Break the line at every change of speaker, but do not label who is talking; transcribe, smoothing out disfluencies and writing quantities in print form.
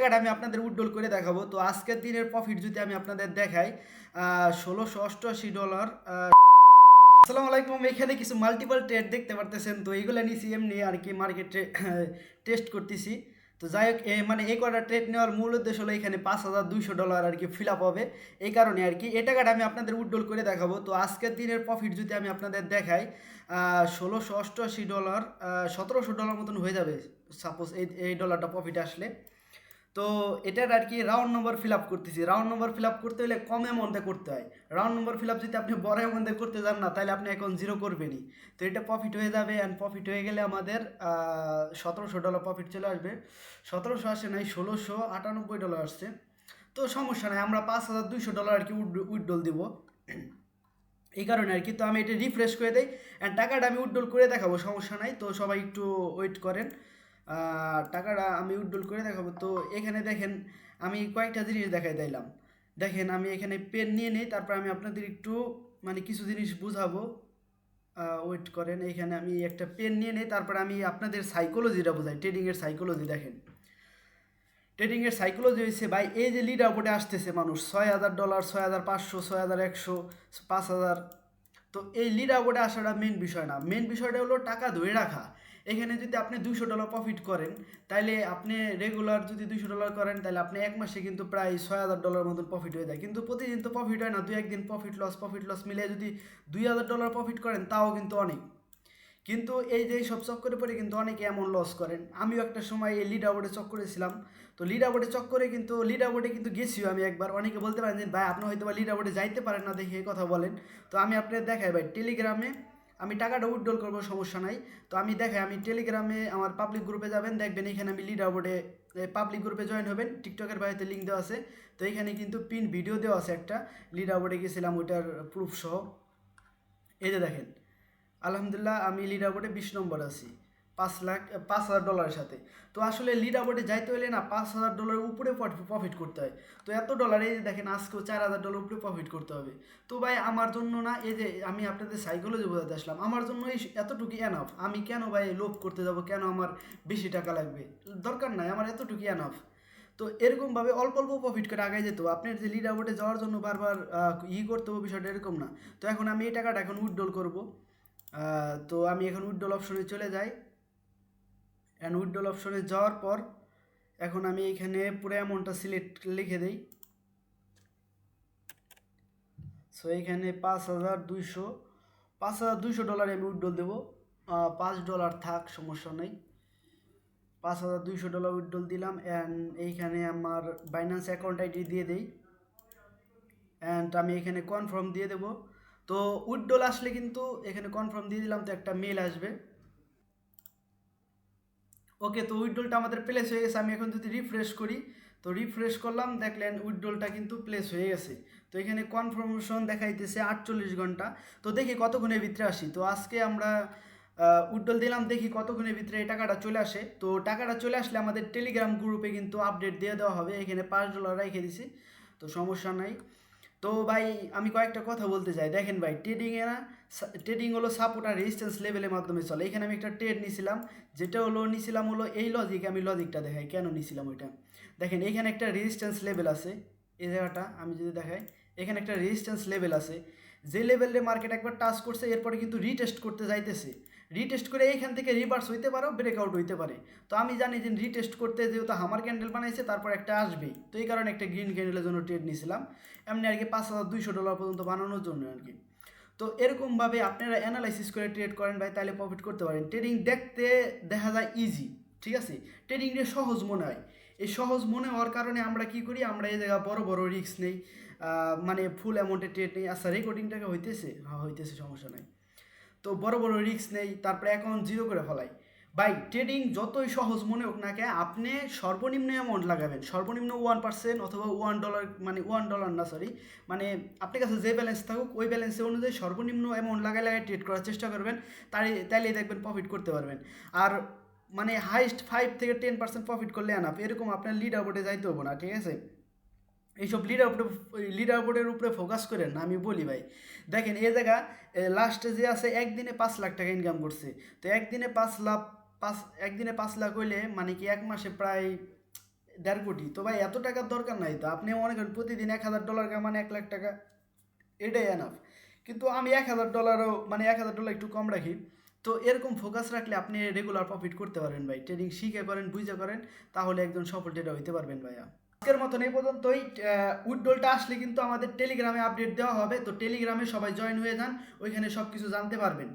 টাকাটা আমি আপনাদের উইথড্রল করে দেখাবো। তো আজকের দিনের প্রফিট যদি আমি আপনাদের দেখাই, $1688। আসসালামু আলাইকুম। এখানে কিছু মাল্টিপল ট্রেড দেখতে পারতেছেন, তো এইগুলো নিছি এমনি আর কি মার্কেটে টেস্ট করতেছি। তো যাই হোক, মানে এই কটা ট্রেড নেওয়ার মূল উদ্দেশ্য হলো এখানে $5200 আর কি ফিল আপ হবে। এই কারণে আর কি এই টাকাটা আমি আপনাদের উইথড্রল করে দেখাবো। তো আজকের দিনের প্রফিট যদি আমি আপনাদের দেখাই, $1688, $1700 মতন হয়ে যাবে সাপোজ এই ডলারটা প্রফিট আসলে। তো এটার আর কি রাউন্ড নম্বর ফিল আপ করতেছি। রাউন্ড নম্বর ফিল আপ করতে হলে কম অ্যামাউন্টে করতে হয়। রাউন্ড নম্বর ফিল আপ যদি আপনি বড় অ্যামাউন্টে করতে যান না, তাহলে আপনি এখন জিরো করবেনই। তো এটা প্রফিট হয়ে যাবে, অ্যান্ড প্রফিট হয়ে গেলে আমাদের $1700 প্রফিট চলে আসবে। 1700 আসে নাই, $1698 আসছে। তো সমস্যা নাই, আমরা $5200 আর কি উইথড্রল দিব এই কারণে আর কি। তো আমি এটা রিফ্রেশ করে দেই, অ্যান্ড টাকাটা আমি উইথড্রল করে দেখাবো, সমস্যা নাই। তো সবাই একটু ওয়েট করেন, টাকাটা আমি উইথড্রল করে দেখাবো। তো এখানে দেখেন, আমি কয়েকটা জিনিস দেখাই দিলাম। দেখেন, আমি এখানে পেন নিয়ে নেই, তারপর আমি আপনাদের একটু মানে কিছু জিনিস বুঝাবো। ওয়েট করেন, এইখানে আমি একটা পেন নিয়ে নেই, তারপর আমি আপনাদের সাইকোলজিটা বোঝাই, ট্রেডিংয়ের সাইকোলজি। দেখেন, ট্রেডিংয়ের সাইকোলজি হয়েছে ভাই, এই যে লিডার বোর্ডে আসতেছে মানুষ, $6000, 6500, 6100, 5000। তো এই লিডার বোর্ডে আসাটা মেন বিষয় না, মেন বিষয়টা হলো টাকা ধরে রাখা। এখানে যদি আপনি $200 প্রফিট করেন, তাহলে আপনি রেগুলার যদি $200 করেন, তাহলে আপনি এক মাসে কিন্তু প্রায় $6000 মতন প্রফিট হয়ে যায়। কিন্তু প্রতিদিন তো প্রফিট হয় না, দুই একদিন প্রফিট লস মিলিয়ে যদি $2000 প্রফিট করেন, তাও কিন্তু অনেক। কিন্তু এই যে সব চক্করে পড়ে কিন্তু অনেকে এমন লস করেন। আমিও একটা সময় এই লিডার বোর্ডে চক্করে ছিলাম। তো লিডার বোর্ডে চক্করে কিন্তু লিডার বোর্ডে কিন্তু গেছিও আমি একবার। অনেকে বলতে পারেন যে ভাই আপনি হয়তো বা লিডার বোর্ডে যাইতে পারেন না, দেখে এই কথা বলেন। তো আমি আপনাদের দেখাই ভাই, টেলিগ্রামে আমি টাকাটা উইথড্রল করবো, সমস্যা নাই। তো আমি দেখাই, আমি টেলিগ্রামে আমার পাবলিক গ্রুপে যাবেন, দেখবেন এখানে আমি লিডার বোর্ডে পাবলিক গ্রুপে জয়েন হবেন, টিকটকের বাইরে লিঙ্ক দেওয়া আছে। তো এখানে কিন্তু পিন ভিডিও দেওয়া আছে একটা, লিডার বোর্ডে গেছিলাম ওইটার প্রুফ সহ। এই যে দেখেন, আলহামদুলিল্লাহ আমি লিডার বোর্ডে 20 নম্বর আছি, $5,000 সাথে। তো আসলে লিডার বোর্ডে যাইতে হলে না $5000 উপরে প্রফিট করতে হয়। তো এত ডলার, এই যে দেখেন আজকেও $4000 উপরে প্রফিট করতে হবে। তো ভাই আমার জন্য না, এই যে আমি আপনাদের সাইকোলজি বোঝাতে আসলাম, আমার জন্য এই এতটুকু এনাফ। আমি কেন ভাই লোভ করতে যাব, কেন আমার বেশি টাকা লাগবে, দরকার নাই, আমার এতটুকু এনাফ। তো এরকমভাবে অল্প অল্প প্রফিট করে আগায় যেত। আপনার যে লিডার বোর্ডে যাওয়ার জন্য বারবার করতে হবে, বিষয়টা এরকম না। তো এখন আমি এই টাকাটা এখন উইথড্রল করবো। তো আমি এখন উইথড্রল অপশনে চলে যাই, অ্যান্ড উইথড্রল অপশনে যাওয়ার পর এখন আমি এখানে পুরো অ্যামাউন্টটা সিলেক্ট লিখে দিই। সো এইখানে 5200, $5200 আমি উইথড্রল দেবো। $5 থাক, সমস্যা নেই। $5200 উইথড্রল দিলাম, অ্যান্ড এইখানে আমার বাইন্যান্স অ্যাকাউন্ট আইডি দিয়ে দিই, অ্যান্ড আমি এখানে কনফার্ম দিয়ে দেবো। তো উইথড্রল আসলে কিন্তু এখানে কনফার্ম দিয়ে দিলাম, তো একটা মেল আসবে। ওকে, তো উইথড্রলটা আমাদের প্লেস হয়ে গেছে। আমি এখন যদি রিফ্রেশ করি, তো রিফ্রেশ করলাম, দেখলেন উইথড্রলটা কিন্তু প্লেস হয়ে গেছে। তো এখানে কনফার্মেশন দেখাইতেছে 48 ঘন্টা। তো দেখি কতক্ষণের ভিতরে আসি। তো আজকে আমরা উইথড্রল দিলাম, দেখি কতক্ষণের ভিতরে এই টাকাটা চলে আসে। তো টাকাটা চলে আসলে আমাদের টেলিগ্রাম গ্রুপে কিন্তু আপডেট দিয়ে দেওয়া হবে। এখানে $5 রেখে দিছি, তো সমস্যা নাই। তো ভাই আমি কয়েকটা কথা বলতে চাই। দেখেন ভাই, ট্রেডিংয়ে না, ট্রেডিং হলো সাপোর্ট আর রেজিস্ট্যান্স লেভেলের মাধ্যমে চলে। এখানে আমি একটা ট্রেড নিছিলাম, যেটা নিছিলাম হলো এই লজিক। আমি লজিকটা দেখাই কেন নিছিলাম ওইটা। দেখেন এখানে একটা রেজিস্ট্যান্স লেভেল আছে, এই জায়গাটা আমি যদি দেখাই, এখানে একটা রেজিস্ট্যান্স লেভেল আছে। যে লেভেলে মার্কেট একবার টাচ করছে, এরপরে কিন্তু রিটেস্ট করতে যাইতেছে। রিটেস্ট করে এইখান থেকে রিভার্স হইতে পারো, ব্রেকআউট হইতে পারে। তো আমি জানি যে রিটেস্ট করতে যেহেতু হামার ক্যান্ডেল বানাইছে, তারপর একটা আসবেই। তো এই কারণে একটা গ্রিন ক্যান্ডেলের জন্য ট্রেড নিয়েছিলাম, এমনি আর কি $5200 পর্যন্ত বানানোর জন্য আর কি। তো এরকমভাবে আপনারা অ্যানালাইসিস করে ট্রেড করেন ভাই, তাহলে প্রফিট করতে পারেন। ট্রেডিং দেখতে দেখা যায় ইজি, ঠিক আছে, ট্রেডিংটা সহজ মনে হয়। এই সহজ মনে হওয়ার কারণে আমরা কি করি, আমরা এই জায়গায় বড় বড় রিস্ক নেই, মানে ফুল অ্যামাউন্টে ট্রেড নেই। আচ্ছা, রেকর্ডিংটাকে হইতেছে, হ্যাঁ হইতেছে, সমস্যা নাই। তো বড় বড় রিস্ক নেই, তারপরে অ্যাকাউন্ট জিরো করে ফেলাই। ভাই ট্রেডিং যতই সহজ মনে হোক না কেন, আপনি সর্বনিম্ন অ্যামাউন্ট লাগাবেন, সর্বনিম্ন 1% অথবা $1, মানে $1 না, সরি, মানে আপনার কাছে যে ব্যালেন্স থাকুক ওই ব্যালেন্সের অনুযায়ী সর্বনিম্ন অ্যামাউন্ট লাগাই লাগাই ট্রেড করার চেষ্টা করবেন। তাইলেই দেখবেন প্রফিট করতে পারবেন। আর মানে হাইস্ট 5 থেকে 10% প্রফিট করলে আনাপ, এরকম আপনার লিডার বোর্ডে যাইতে হবো না, ঠিক আছে। এইসব লিডার বোর্ডের উপরে ফোকাস করেন না, আমি বলি ভাই। দেখেন এই জায়গা লাস্টে যে আছে, একদিনে 5 লাখ টাকা ইনকাম করছে। তো একদিনে 5 লাখ, একদিনে 5 লাখ হইলে মানে কি এক মাসে প্রায় 1.5 কোটি। তো ভাই এত টাকার দরকার নাই, তো আপনি মনে করেন প্রতিদিন $1,000 কামান, 1 লাখ টাকা, এটাই এনাফ। কিন্তু আমি $1,000ও মানে $1,000 একটু কম রাখি। তো এরকম ফোকাস রাখলে আপনি রেগুলার প্রফিট করতে পারবেন ভাই। ট্রেডিং শিখে করেন, বুঝে করেন, তাহলে একজন সফল ট্রেডার হইতে পারবেন ভাইয়া। আজকের মতন এই পর্যন্তই। উইথড্রলটা আসলে কিন্তু আমাদের টেলিগ্রামে আপডেট দেওয়া হবে, তো টেলিগ্রামে সবাই জয়েন হয়ে যান, ওইখানে সব কিছু জানতে পারবেন।